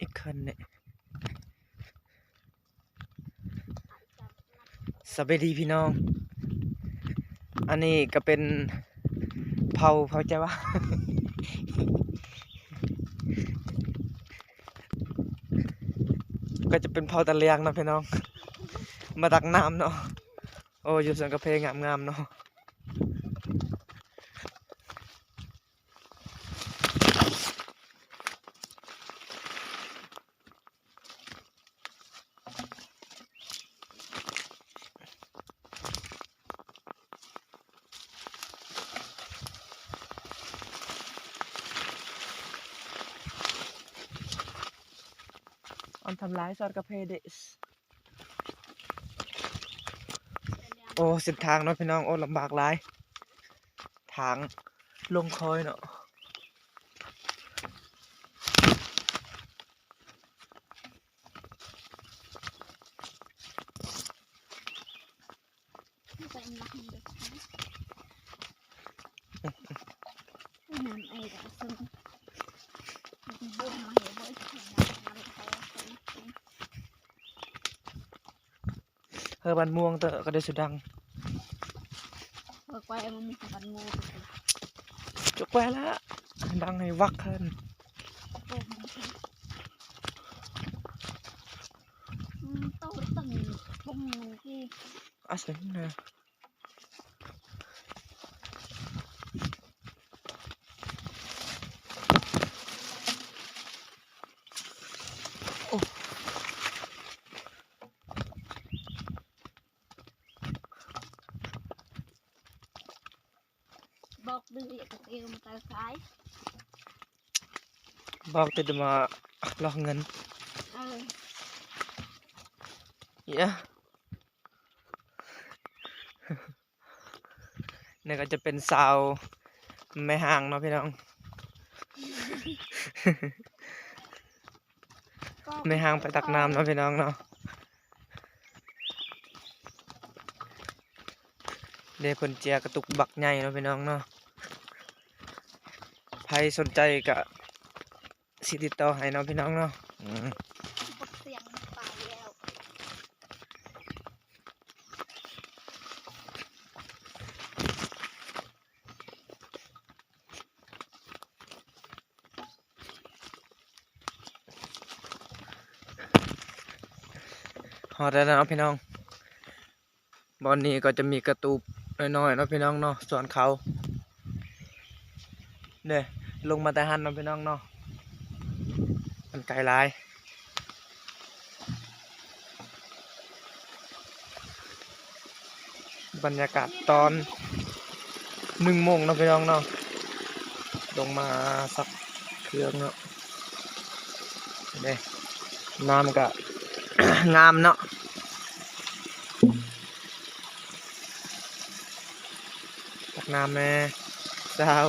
อีกคันเนี่ยสวัสดีพี่น้องอันนี้ก็เป็นเผาใจวะ ก็จะเป็นเผาตะเลียงนะพี่น้องมาตักน้ำเนาะโอ้อยู่สังกะเพงงามๆเนาะอันทำร้ายซอดกระเพเดสโอ้เส้นทางเนาะพี่น้องโอ้ลำบากหลายทางลงคอยเนาะเฮอบันม่วงเตอะก็ได้สุดดังquay em mình còn mua จุกไปแล้วดังให้วักขึ้นtao từng bông cái อาศัยนะbọc đưa cái kêu mà tay trái บอกติดมาลอกเงินเนี่ยนี่ก็จะเป็นซาวไม่ห่างเนาะพี่น้องไม่ห่างไปตักน้ำเนาะพี่น้องเนาะเดี๋ยวคนเจียกระตุกบักใหญ่เนาะพี่น้องเนาะใครสนใจก็สิติดต่อให้เนาะพี่น้องเนาะเสียงตายแล้วฮอดแล้วเนาะพี่น้องบอนนี้ก็จะมีกระตูบน้อยๆเนาะพี่น้องเนาะส่วนเขาเนี่ยลงมาแต่หันเนาะพี่น้องเนาะมันไกลหลายบรรยากาศตอน1 โมงเนาะพี่น้องเนาะลงมาสักเครื่องเนาะเนี่ยน้ำก็ งามเนาะตักน้ำแม่สาว